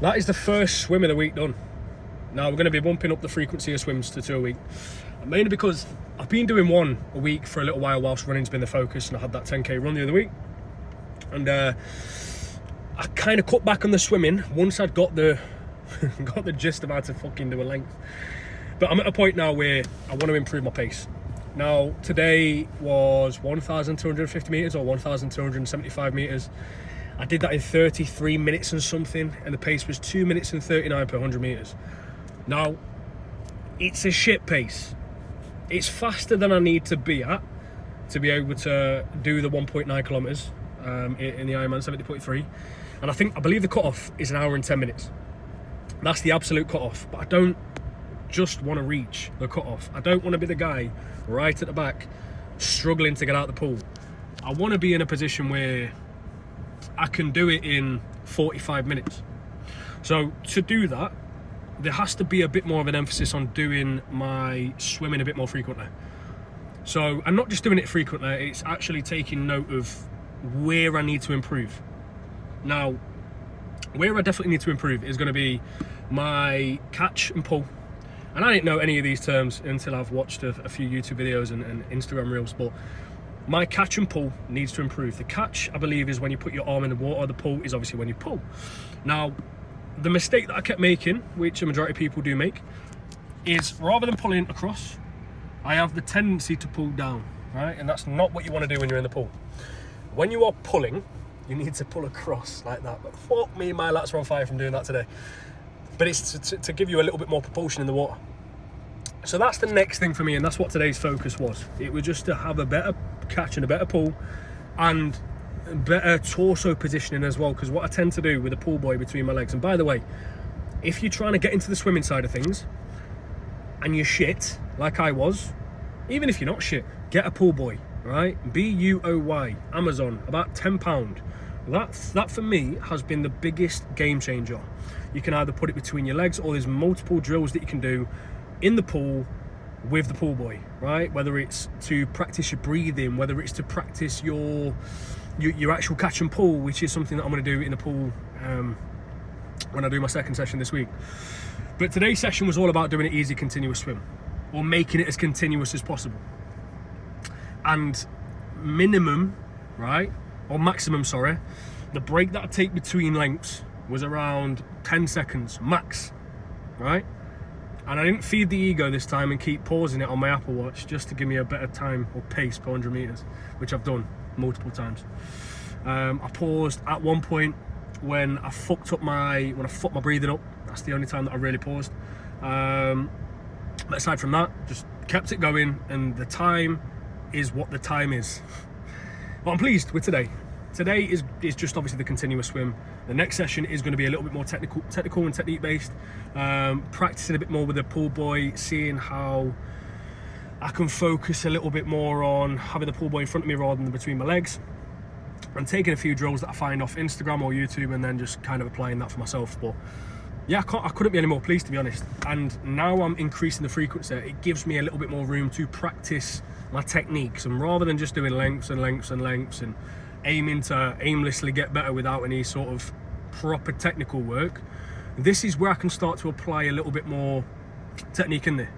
That is the first swim of the week done. Now we're going to be bumping up the frequency of swims to 2 a week. Mainly because I've been doing 1 a week for a little while whilst running's been the focus, and I had that 10k run the other week. And I kind of cut back on the swimming once I'd got the got the gist of how to fucking do a length. But I'm at a point now where I want to improve my pace. Now today was 1,250 meters or 1,275 meters. I did that in 33 minutes and something, and the pace was 2 minutes and 39 per 100 meters. Now, it's a shit pace. It's faster than I need to be at to be able to do the 1.9 kilometers in the Ironman 70.3. And I believe the cutoff is 1 hour and 10 minutes. That's the absolute cutoff. But I don't just want to reach the cutoff. I don't want to be the guy right at the back struggling to get out the pool. I want to be in a position where I can do it in 45 minutes. So to do that, there has to be a bit more of an emphasis on doing my swimming a bit more frequently. So I'm not just doing it frequently, it's actually taking note of where I need to improve. Now, where I definitely need to improve is going to be my catch and pull. And I didn't know any of these terms until I've watched a few YouTube videos and Instagram reels, but my catch and pull needs to improve. The catch, I believe, is when you put your arm in the water. The pull is obviously when you pull. Now, the mistake that I kept making, which a majority of people do make, is rather than pulling across, I have the tendency to pull down, right? And that's not what you want to do when you're in the pool. When you are pulling, you need to pull across like that. But fuck me, my lats are on fire from doing that today. But it's to give you a little bit more propulsion in the water. So that's the next thing for me, and that's what today's focus was. It was just to have a better catch and a better pull, and better torso positioning as well, because what I tend to do with a pull buoy between my legs, and by the way, if you're trying to get into the swimming side of things and you're shit like I was, even if you're not shit, get a pull buoy, right? BUOY, Amazon, about £10. That for me has been the biggest game changer. You can either put it between your legs, or there's multiple drills that you can do in the pool with the pull buoy, right? Whether it's to practice your breathing, whether it's to practice your actual catch and pull, which is something that I'm going to do in the pool when I do my second session this week. But today's session was all about doing an easy continuous swim, or making it as continuous as possible. And minimum, right, or maximum, sorry, the break that I take between lengths was around 10 seconds max, right? And I didn't feed the ego this time and keep pausing it on my Apple Watch just to give me a better time or pace per 100 meters, which I've done multiple times. I paused at one point when I fucked my breathing up. That's the only time that I really paused. But aside from that, just kept it going, and the time is what the time is. But I'm pleased with today. Today is just obviously the continuous swim. The next session is going to be a little bit more technical and technique based. Practicing a bit more with the pull buoy, seeing how I can focus a little bit more on having the pull buoy in front of me rather than between my legs, and taking a few drills that I find off Instagram or YouTube, and then just kind of applying that for myself. But yeah, I couldn't be any more pleased, to be honest. And now I'm increasing the frequency. It gives me a little bit more room to practice my techniques, and rather than just doing lengths and lengths and lengths and aiming to aimlessly get better without any sort of proper technical work, this is where I can start to apply a little bit more technique in there.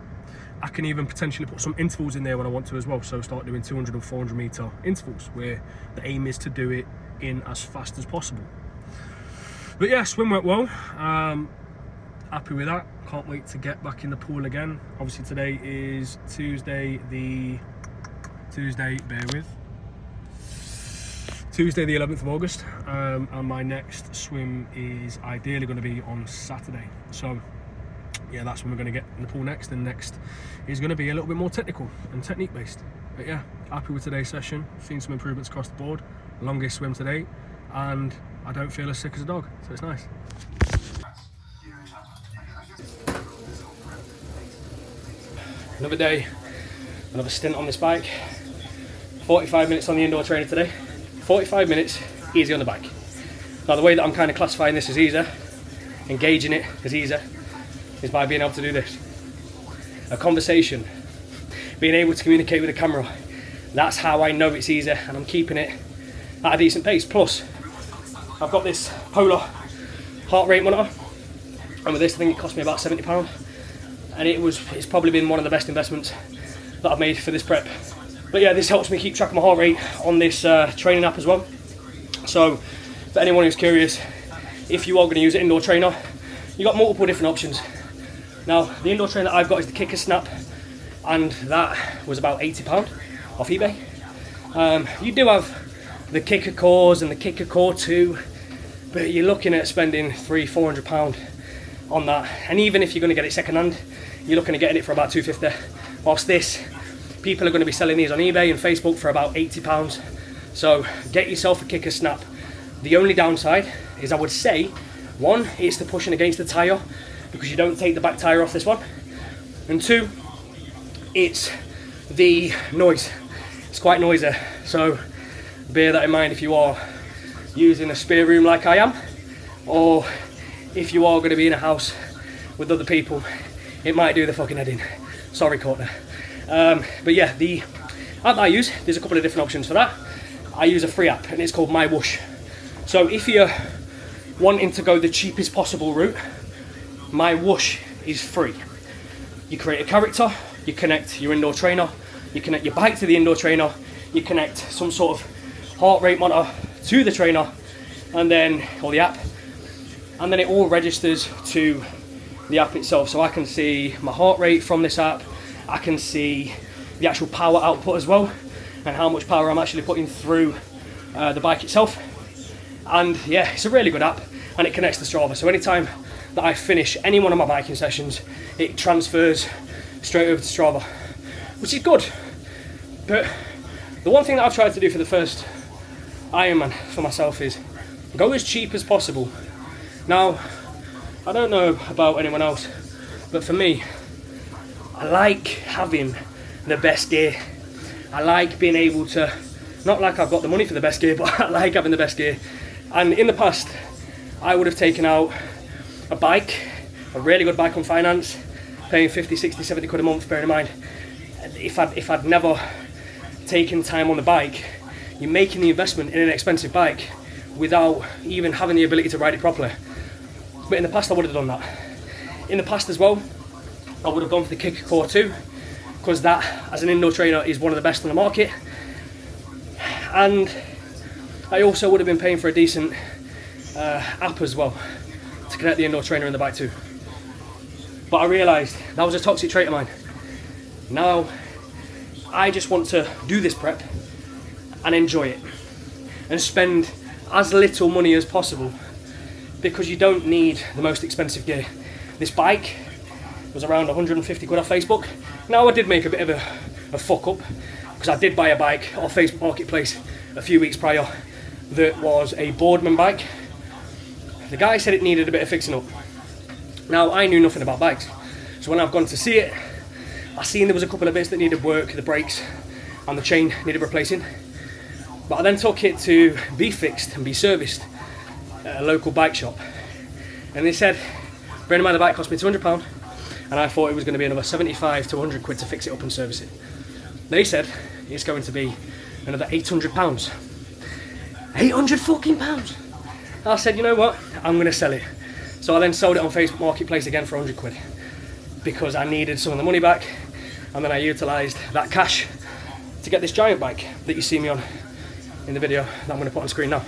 I can even potentially put some intervals in there when I want to as well, so start doing 200 and 400 meter intervals, where the aim is to do it in as fast as possible. But yeah, swim went well. Happy with that. Can't wait to get back in the pool again. Obviously today is Tuesday the 11th of August, and my next swim is ideally going to be on Saturday. So yeah, that's when we're going to get in the pool next, and next is going to be a little bit more technical and technique based. But yeah, happy with today's session. Seen some improvements across the board. Longest swim today, and I don't feel as sick as a dog, so it's nice. Another day, another stint on this bike. 45 minutes on the indoor trainer today. 45 minutes easy on the bike. Now the way that I'm kind of classifying this as easier, engaging it as easier, is by being able to do this. A conversation, being able to communicate with the camera. That's how I know it's easier, and I'm keeping it at a decent pace. Plus, I've got this Polar heart rate monitor, And with this, I think it cost me about £70. And it's probably been one of the best investments that I've made for this prep. But yeah, this helps me keep track of my heart rate on this training app as well. So for anyone who's curious, if you are going to use an indoor trainer, you've got multiple different options. Now, the indoor trainer that I've got is the Kicker Snap, and that was about £80 off eBay. You do have the Kicker Cores and the Kicker Core 2, but you're looking at spending £300–400 on that. And even if you're going to get it second hand, you're looking at getting it for about £250. Whilst this, people are going to be selling these on eBay and Facebook for about £80. So get yourself a Kicker Snap. The only downside is, I would say, one, it's the pushing against the tyre, because you don't take the back tyre off this one. And two, it's the noise. It's quite noisy. So bear that in mind if you are using a spare room like I am, or if you are going to be in a house with other people, it might do the fucking head in. Sorry, Courtney. But yeah, the app that I use, there's a couple of different options for that. I use a free app and it's called My Whoosh. So if you're wanting to go the cheapest possible route, My Whoosh is free. You create a character, you connect your indoor trainer, you connect your bike to the indoor trainer, you connect some sort of heart rate monitor to the trainer, and then, or the app, and then it all registers to the app itself. So I can see my heart rate from this app, I can see the actual power output as well, and how much power I'm actually putting through the bike itself. And yeah, it's a really good app, and it connects to Strava. So anytime that I finish any one of my biking sessions, it transfers straight over to Strava, which is good. But the one thing that I've tried to do for the first Ironman for myself is go as cheap as possible. Now, I don't know about anyone else, but for me, I like having the best gear. I like being able to, not like I've got the money for the best gear, but I like having the best gear. And in the past, I would have taken out a bike, a really good bike on finance, paying 50, 60, 70 quid a month, bearing in mind, if I'd never taken time on the bike, you're making the investment in an expensive bike without even having the ability to ride it properly. But in the past, I would have done that. In the past as well, I would have gone for the Kicker Core 2, because that, as an indoor trainer, is one of the best on the market. And I also would have been paying for a decent app as well to connect the indoor trainer and the bike to. But I realised that was a toxic trait of mine. Now, I just want to do this prep and enjoy it and spend as little money as possible, because you don't need the most expensive gear. This bike was around 150 quid off Facebook. Now, I did make a bit of a fuck up, because I did buy a bike off Facebook Marketplace a few weeks prior that was a Boardman bike. The guy said it needed a bit of fixing up. Now, I knew nothing about bikes, so when I've gone to see it, I seen there was a couple of bits that needed work, the brakes and the chain needed replacing. But I then took it to be fixed and be serviced at a local bike shop, and they said, bearing in mind the bike cost me £200, and I thought it was going to be another 75 to 100 quid to fix it up and service it. They said it's going to be another £800. 800 fucking pounds. I said, you know what, I'm going to sell it. So I then sold it on Facebook Marketplace again for 100 quid, because I needed some of the money back, and then I utilised that cash to get this giant bike that you see me on in the video that I'm going to put on screen now.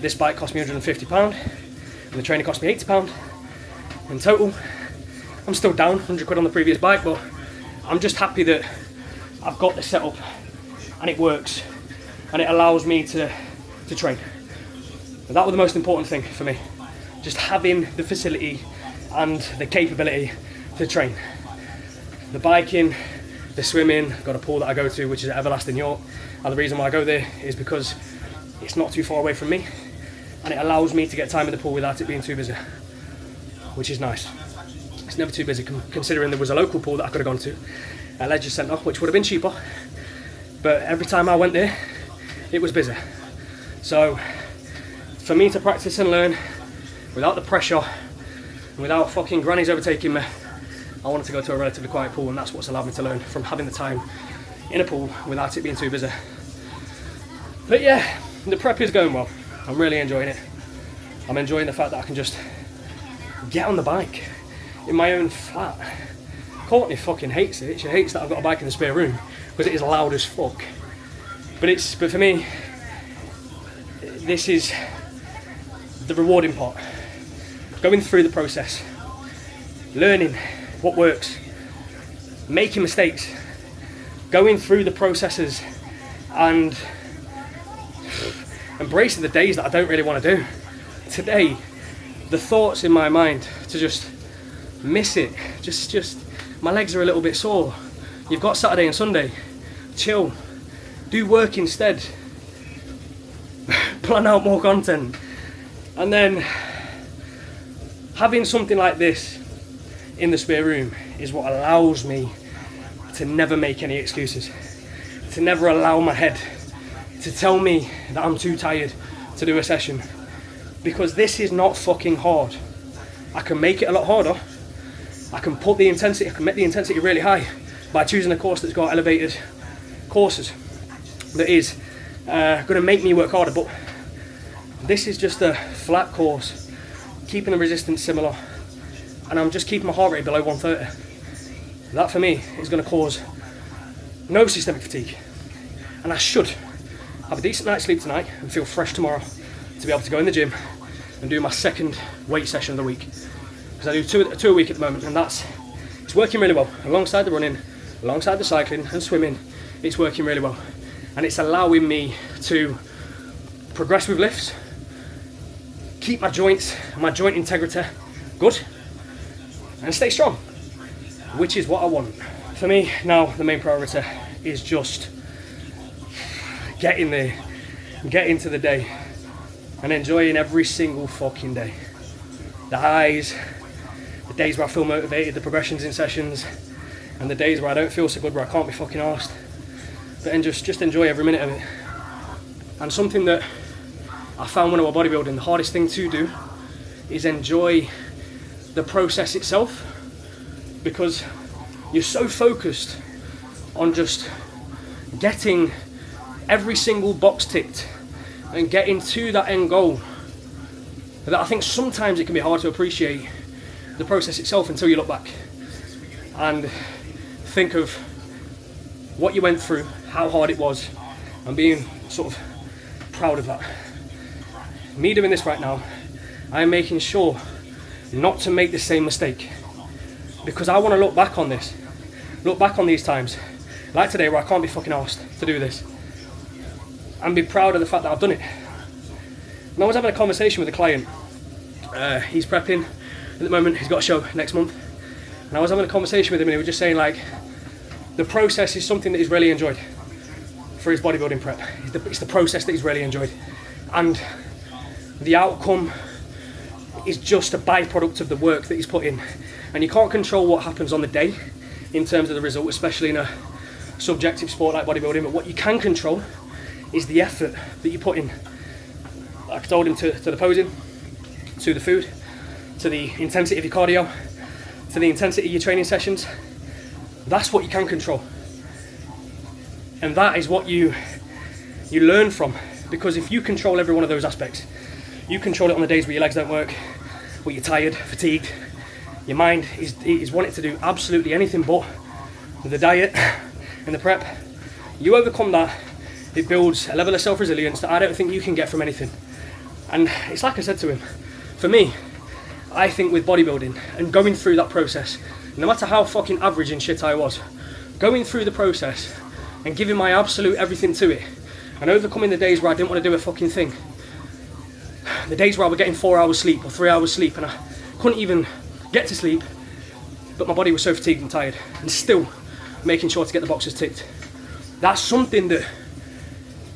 This bike cost me £150, and the trainer cost me £80. In total, I'm still down 100 quid on the previous bike, but I'm just happy that I've got this set up and it works, and it allows me to train. And that was the most important thing for me, just having the facility and the capability to train. The biking, the swimming, got a pool that I go to, which is at Everlasting York, and the reason why I go there is because it's not too far away from me, and it allows me to get time in the pool without it being too busy, which is nice. It's never too busy, considering there was a local pool that I could have gone to at Leisure Centre, which would have been cheaper, but every time I went there, it was busy. So for me to practice and learn without the pressure and without fucking grannies overtaking me, I wanted to go to a relatively quiet pool, and that's what's allowed me to learn from having the time in a pool without it being too busy. But yeah, the prep is going well. I'm really enjoying it. I'm enjoying the fact that I can just get on the bike in my own flat. Courtney fucking hates it. She hates that I've got a bike in the spare room because it is loud as fuck. But for me, this is the rewarding part. Going through the process, learning what works, making mistakes, going through the processes and embracing the days that I don't really want to do. Today, the thoughts in my mind to just miss it, just my legs are a little bit sore. You've got Saturday and Sunday, chill, do work instead, plan out more content, and then having something like this in the spare room is what allows me to never make any excuses, to never allow my head to tell me that I'm too tired to do a session, because this is not fucking hard. I can make it a lot harder. I can put the intensity, I can make the intensity really high by choosing a course that's got elevated courses that is going to make me work harder, but this is just a flat course, keeping the resistance similar, and I'm just keeping my heart rate below 130. That for me is going to cause no systemic fatigue, and I should have a decent night's sleep tonight and feel fresh tomorrow to be able to go in the gym and do my second weight session of the week, because I do two a week at the moment, and it's working really well. Alongside the running, alongside the cycling and swimming, it's working really well, and it's allowing me to progress with lifts, keep my joints and my joint integrity good, and stay strong, which is what I want. For me now, the main priority is just get into the day and enjoying every single fucking day. The highs, the days where I feel motivated, the progressions in sessions, and the days where I don't feel so good, where I can't be fucking arsed. But then just enjoy every minute of it. And something that I found when I was bodybuilding, the hardest thing to do is enjoy the process itself, because you're so focused on just getting every single box ticked and getting to that end goal that I think sometimes it can be hard to appreciate the process itself until you look back and think of what you went through, how hard it was, and being sort of proud of that. Me doing this right now, I'm making sure not to make the same mistake, because I want to look back on these times, like today where I can't be fucking arsed to do this, and be proud of the fact that I've done it. And I was having a conversation with a client. He's prepping at the moment, he's got a show next month, and I was having a conversation with him, and he was just saying like, the process is something that he's really enjoyed for his bodybuilding prep. It's the process that he's really enjoyed, and the outcome is just a byproduct of the work that he's put in. And you can't control what happens on the day in terms of the result, especially in a subjective sport like bodybuilding, but what you can control is the effort that you put in. Like I told him, to the posing, to the food, to the intensity of your cardio, to the intensity of your training sessions. That's what you can control, and that is what you learn from, because if you control every one of those aspects, you control it on the days where your legs don't work, where you're tired, fatigued, your mind is wanting to do absolutely anything but the diet and the prep. You overcome that, it builds a level of self-resilience that I don't think you can get from anything. And it's like I said to him, for me, I think with bodybuilding and going through that process, no matter how fucking average and shit I was, going through the process and giving my absolute everything to it, and overcoming the days where I didn't want to do a fucking thing, the days where I was getting 4 hours sleep or 3 hours sleep and I couldn't even get to sleep, but my body was so fatigued and tired, and still making sure to get the boxes ticked. That's something that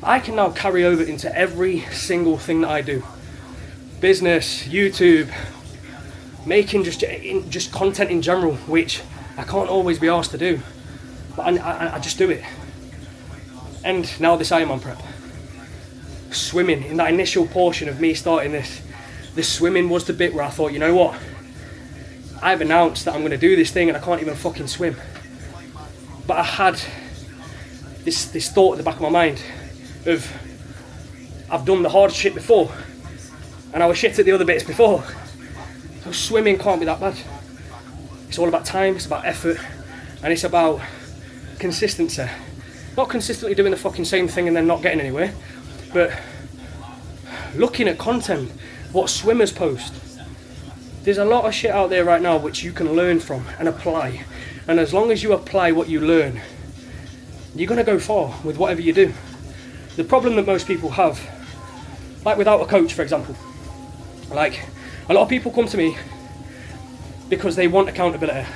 I can now carry over into every single thing that I do. Business, YouTube, making just content in general, which I can't always be asked to do, but I just do it. And now this Ironman prep. Swimming, in that initial portion of me starting this, the swimming was the bit where I thought, you know what, I've announced that I'm going to do this thing and I can't even fucking swim. But I had this thought at the back of my mind of, I've done the hard shit before and I was shit at the other bits before. So Because swimming can't be that bad. It's all about time, it's about effort, and it's about consistency. Not consistently doing the fucking same thing and then not getting anywhere, but looking at content, what swimmers post. There's a lot of shit out there right now which you can learn from and apply. And as long as you apply what you learn, you're going to go far with whatever you do. The problem that most people have, like without a coach, for example, like a lot of people come to me because they want accountability.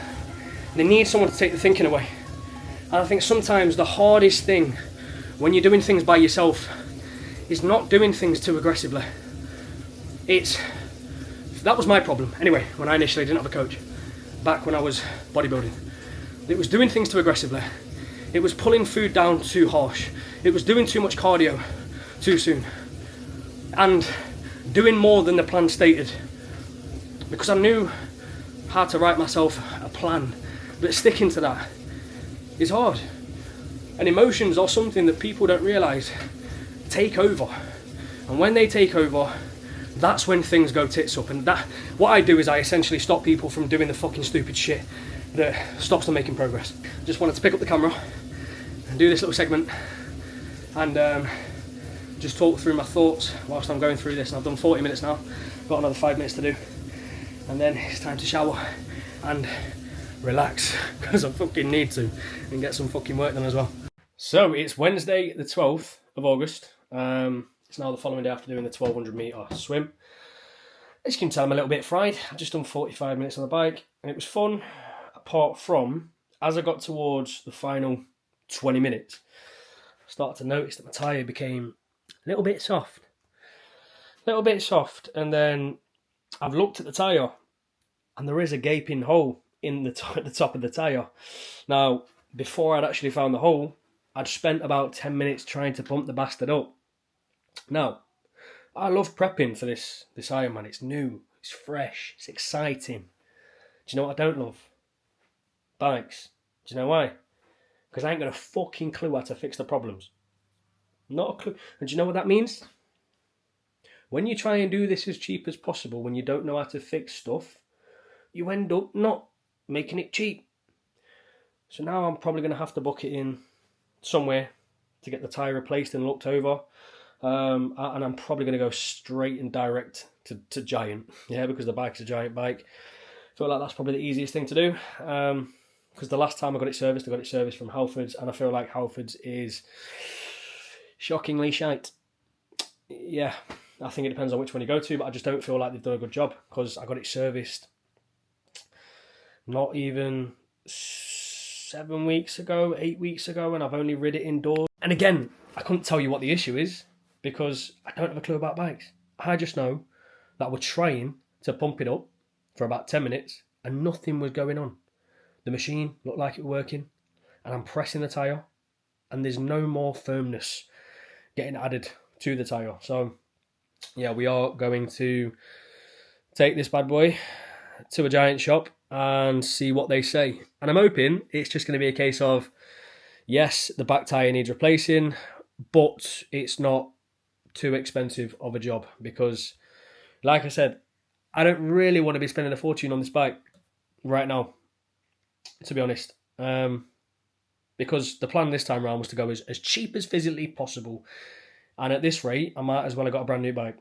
They need someone to take the thinking away. And I think sometimes the hardest thing when you're doing things by yourself is not doing things too aggressively. That was my problem anyway when I initially didn't have a coach, back when I was bodybuilding. It was doing things too aggressively. It was pulling food down too harsh. It was doing too much cardio too soon. And doing more than the plan stated. Because I knew how to write myself a plan, but sticking to that is hard. And emotions are something that people don't realise take over. And when they take over, that's when things go tits up. And that, what I do is I essentially stop people from doing the fucking stupid shit that stops them making progress. Just wanted to pick up the camera and do this little segment and just talk through my thoughts whilst I'm going through this. And I've done 40 minutes now, got another 5 minutes to do, and then it's time to shower and relax, because I fucking need to, and get some fucking work done as well. So it's Wednesday the 12th of August. It's now the following day after doing the 1200 metre swim. As you can tell, I'm a little bit fried. I've just done 45 minutes on the bike and it was fun, apart from as I got towards the final 20 minutes, I started to notice that my tyre became a little bit soft. And then I've looked at the tyre and there is a gaping hole in the at the top of the tyre. Now, before I'd actually found the hole, I'd spent about 10 minutes trying to pump the bastard up. Now, I love prepping for this Ironman. It's new, it's fresh, it's exciting. Do you know what I don't love? Bikes. Do you know why? Because I ain't got a fucking clue how to fix the problems. Not a clue. And do you know what that means? When you try and do this as cheap as possible, when you don't know how to fix stuff, you end up not making it cheap. So now I'm probably going to have to book it in somewhere to get the tyre replaced and looked over. And I'm probably going to go straight and direct to Giant, because the bike's a Giant bike. I feel like that's probably the easiest thing to do, because the last time I got it serviced from Halfords, and I feel like Halfords is shockingly shite. Yeah, I think it depends on which one you go to, but I just don't feel like they've done a good job, because I got it serviced not even 7 weeks ago, 8 weeks ago, and I've only rid it indoors. And again, I couldn't tell you what the issue is, because I don't have a clue about bikes. I just know that we're trying to pump it up for about 10 minutes and nothing was going on. The machine looked like it was working and I'm pressing the tyre and there's no more firmness getting added to the tyre. So yeah, we are going to take this bad boy to a Giant shop and see what they say. And I'm hoping it's just going to be a case of, yes, the back tyre needs replacing, but it's not too expensive of a job, because like I said, I don't really want to be spending a fortune on this bike right now, to be honest, because the plan this time around was to go as cheap as physically possible, and at this rate I might as well have got a brand new bike.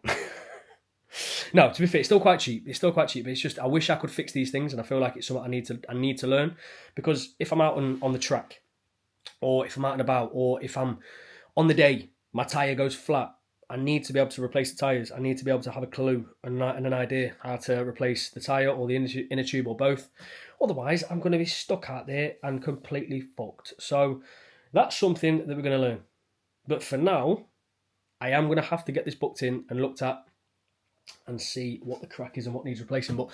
No, to be fair, it's still quite cheap, but it's just I wish I could fix these things, and I feel like it's something I need to learn, because if I'm out on the track, or if I'm out and about, or if I'm on the day my tyre goes flat, I need to be able to replace the tyres. I need to be able to have a clue and an idea how to replace the tyre or the inner tube or both. Otherwise, I'm going to be stuck out there and completely fucked. So that's something that we're going to learn. But for now, I am going to have to get this booked in and looked at and see what the crack is and what needs replacing. But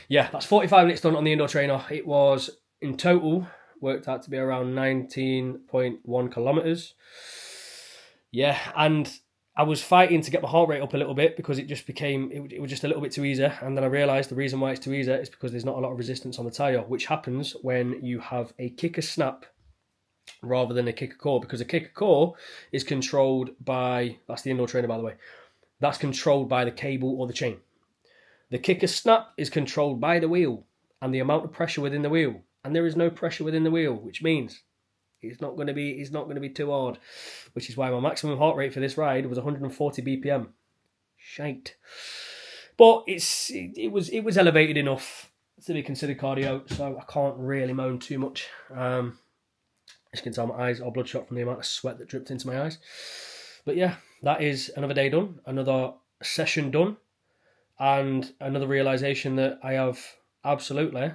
yeah, that's 45 minutes done on the indoor trainer. It was, in total, worked out to be around 19.1 kilometres. Yeah, and I was fighting to get my heart rate up a little bit, because it just became, it was just a little bit too easy. And then I realised the reason why it's too easy is because there's not a lot of resistance on the tyre, which happens when you have a kicker snap rather than a kicker core, because a kicker core is controlled by, that's the indoor trainer by the way, that's controlled by the cable or the chain. The kicker snap is controlled by the wheel and the amount of pressure within the wheel, and there is no pressure within the wheel, which means it's not going to be too hard, which is why my maximum heart rate for this ride was 140 BPM. Shite. But it was elevated enough to be considered cardio, so I can't really moan too much. As you can tell, my eyes are bloodshot from the amount of sweat that dripped into my eyes. But yeah, that is another day done, another session done, and another realisation that I have absolutely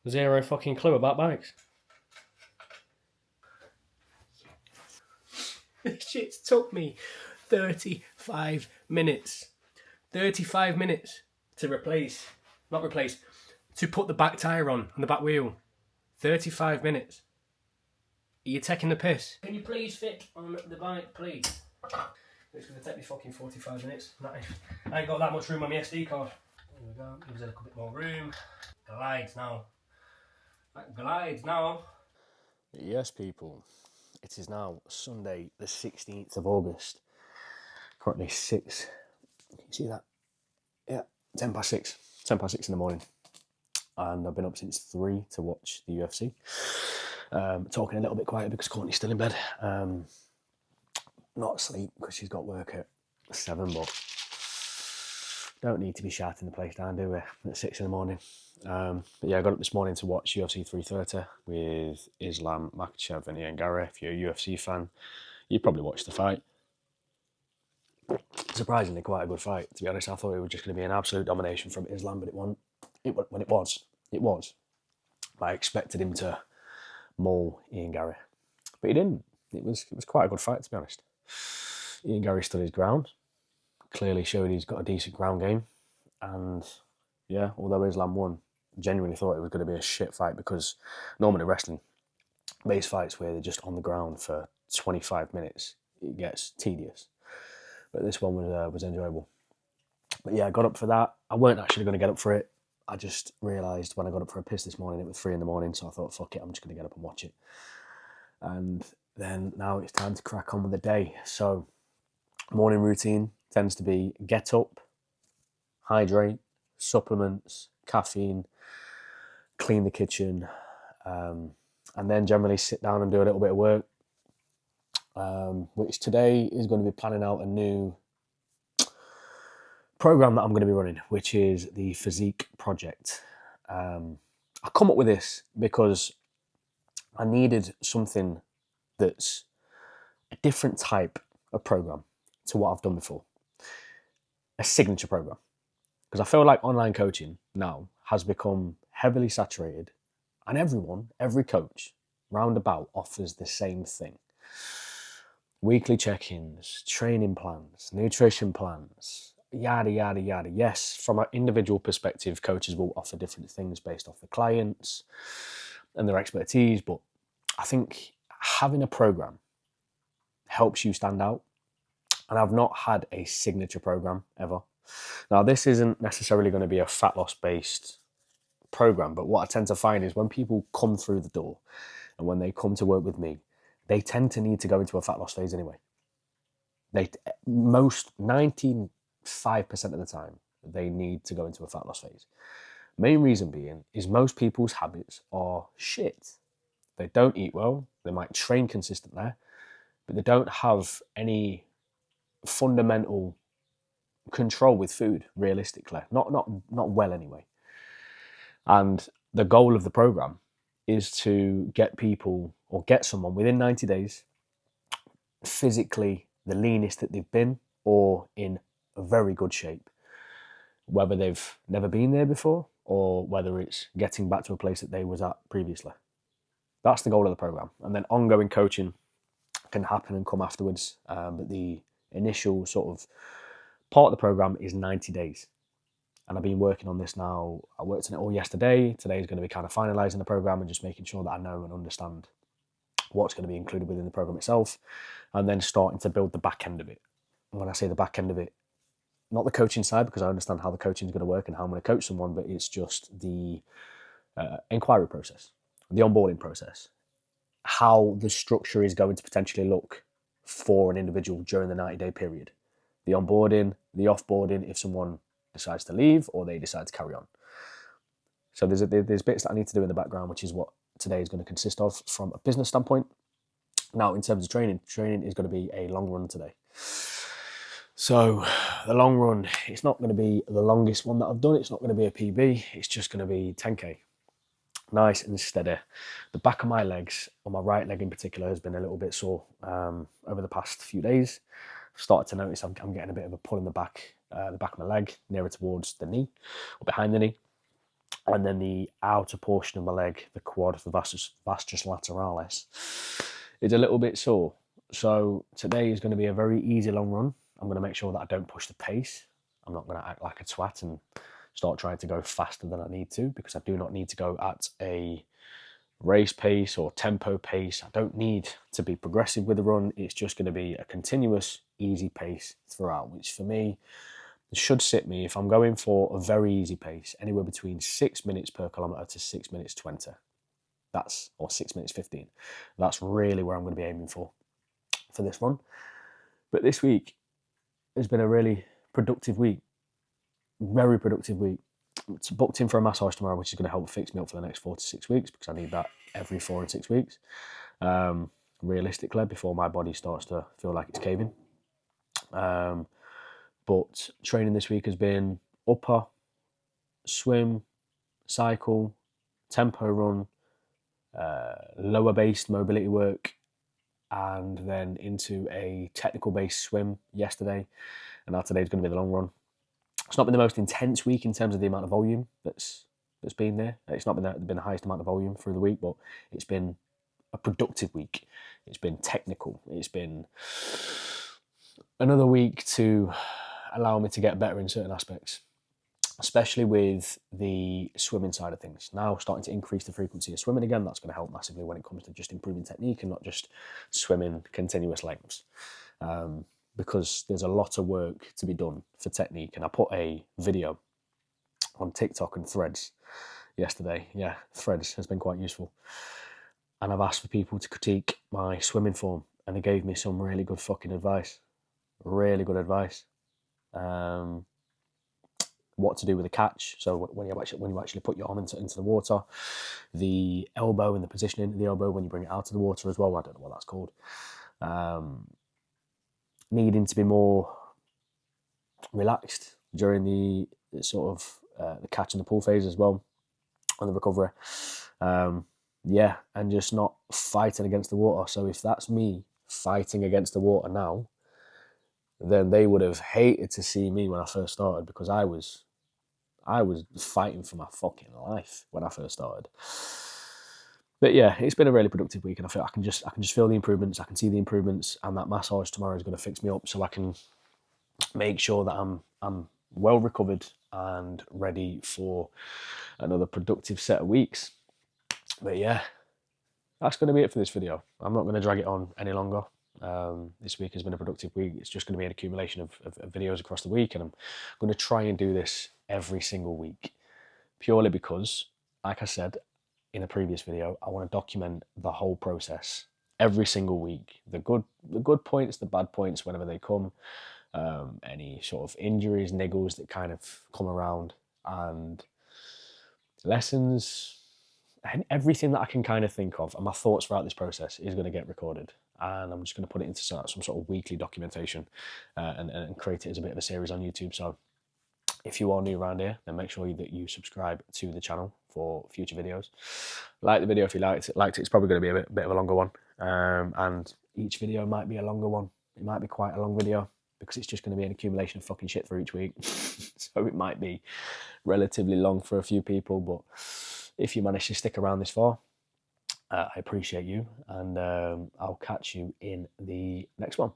zero fucking clue about bikes. This shit took me 35 minutes. 35 minutes to to put the back tyre on the back wheel. 35 minutes. Are you taking the piss? Can you please fit on the bike, please? It's going to take me fucking 45 minutes. I ain't got that much room on my SD card. There we go. Gives it a little bit more room. Glides now. That glides now. Yes, people. It is now Sunday, the 16th of August. Currently 6. Can you see that? Yeah, 10 past 6. 10 past 6 in the morning. And I've been up since 3 to watch the UFC. Talking a little bit quiet because Courtney's still in bed. Not asleep because she's got work at 7, but don't need to be shouting the place down, do we? At 6 in the morning. But yeah, I got up this morning to watch UFC 330 with Islam Makhachev and ENQUIRE. If you're a UFC fan, you probably watched the fight. Surprisingly, quite a good fight. To be honest, I thought it was just going to be an absolute domination from Islam, but it wasn't. It was. I expected him to maul ENQUIRE, but he didn't. It was quite a good fight, to be honest. ENQUIRE stood his ground. Clearly showed he's got a decent ground game, and yeah, although Islam won, genuinely thought it was going to be a shit fight because normally wrestling base fights where they're just on the ground for 25 minutes, it gets tedious. But this one was enjoyable. But yeah, I got up for that. I weren't actually going to get up for it. I just realised when I got up for a piss this morning, it was 3 in the morning, so I thought, fuck it, I'm just going to get up and watch it. And then now it's time to crack on with the day. So morning routine tends to be get up, hydrate, supplements, caffeine, clean the kitchen, and then generally sit down and do a little bit of work, which today is going to be planning out a new program that I'm going to be running, which is the Physique Project. I come up with this because I needed something that's a different type of program to what I've done before. A signature program. Because I feel like online coaching now has become heavily saturated, and every coach roundabout offers the same thing. Weekly check-ins, training plans, nutrition plans, yada, yada, yada. Yes, from an individual perspective, coaches will offer different things based off the clients and their expertise, but I think having a program helps you stand out. And I've not had a signature program ever. Now, this isn't necessarily going to be a fat loss based program, but what I tend to find is when people come through the door and when they come to work with me, they tend to need to go into a fat loss phase anyway. Most 95% of the time, they need to go into a fat loss phase. Main reason being is most people's habits are shit. They don't eat well, they might train consistently, but they don't have any fundamental control with food, realistically. Not well anyway. And the goal of the program is to get people or get someone within 90 days physically the leanest that they've been or in a very good shape, whether they've never been there before or whether it's getting back to a place that they was at previously. That's the goal of the program. And then ongoing coaching can happen and come afterwards. But the initial sort of part of the program is 90 days. And I've been working on this now. I worked on it all yesterday. Today is going to be kind of finalising the program and just making sure that I know and understand what's going to be included within the program itself, and then starting to build the back end of it. And when I say the back end of it, not the coaching side, because I understand how the coaching is going to work and how I'm going to coach someone, but it's just the inquiry process, the onboarding process, how the structure is going to potentially look for an individual during the 90-day period. The onboarding, the offboarding, if someone decides to leave or they decide to carry on. So there's bits that I need to do in the background, which is what today is going to consist of from a business standpoint. Now, in terms of training is going to be a long run today. So the long run, it's not going to be the longest one that I've done. It's not going to be a PB. It's just going to be 10K. Nice and steady. The back of my legs, or my right leg in particular, has been a little bit sore over the past few days. I've started to notice I'm getting a bit of a pull in the back of my leg, nearer towards the knee, or behind the knee. And then the outer portion of my leg, the quad, the vastus lateralis, is a little bit sore. So today is going to be a very easy long run. I'm going to make sure that I don't push the pace. I'm not going to act like a twat and start trying to go faster than I need to, because I do not need to go at a race pace or tempo pace. I don't need to be progressive with the run. It's just going to be a continuous, easy pace throughout, which for me should sit me, if I'm going for a very easy pace, anywhere between 6 minutes per kilometre to 6 minutes 20. Or 6 minutes 15. That's really where I'm going to be aiming for this run. But this week has been a really productive week. Very productive week. It's booked in for a massage tomorrow, which is going to help fix me up for the next 4 to 6 weeks, because I need that every 4 and 6 weeks. Realistically, before my body starts to feel like it's caving. But training this week has been upper, swim, cycle, tempo run, lower based mobility work, and then into a technical based swim yesterday. And now today's going to be the long run. It's not been the most intense week in terms of the amount of volume that's been there. It's not been the highest amount of volume through the week, but it's been a productive week. It's been technical. It's been another week to allow me to get better in certain aspects, especially with the swimming side of things. Now starting to increase the frequency of swimming again. That's going to help massively when it comes to just improving technique and not just swimming continuous lengths. Because there's a lot of work to be done for technique. And I put a video on TikTok and Threads yesterday. Yeah, Threads has been quite useful. And I've asked for people to critique my swimming form, and they gave me some really good fucking advice. Really good advice. What to do with the catch. So when you actually put your arm into the water, the elbow and the positioning of the elbow when you bring it out of the water as well. I don't know what that's called. Needing to be more relaxed during the sort of the catch and the pull phase as well, on the recovery. And just not fighting against the water. So if that's me fighting against the water now, then they would have hated to see me when I first started, because I was fighting for my fucking life when I first started. But yeah, it's been a really productive week, and I feel I can just feel the improvements. I can see the improvements, and that massage tomorrow is going to fix me up, so I can make sure that I'm well recovered and ready for another productive set of weeks. But yeah, that's going to be it for this video. I'm not going to drag it on any longer. This week has been a productive week. It's just going to be an accumulation of videos across the week, and I'm going to try and do this every single week, purely because, like I said in a previous video, I want to document the whole process every single week. The good points, the bad points whenever they come, any sort of injuries, niggles that kind of come around, and lessons, and everything that I can kind of think of, and my thoughts throughout this process is going to get recorded. And I'm just going to put it into some sort of weekly documentation and create it as a bit of a series on YouTube. So if you are new around here, then make sure that you subscribe to the channel for future videos. Like the video if you liked it. It's probably going to be a bit of a longer one. And each video might be a longer one. It might be quite a long video, because it's just going to be an accumulation of fucking shit for each week. So it might be relatively long for a few people, but if you manage to stick around this far, I appreciate you, and I'll catch you in the next one.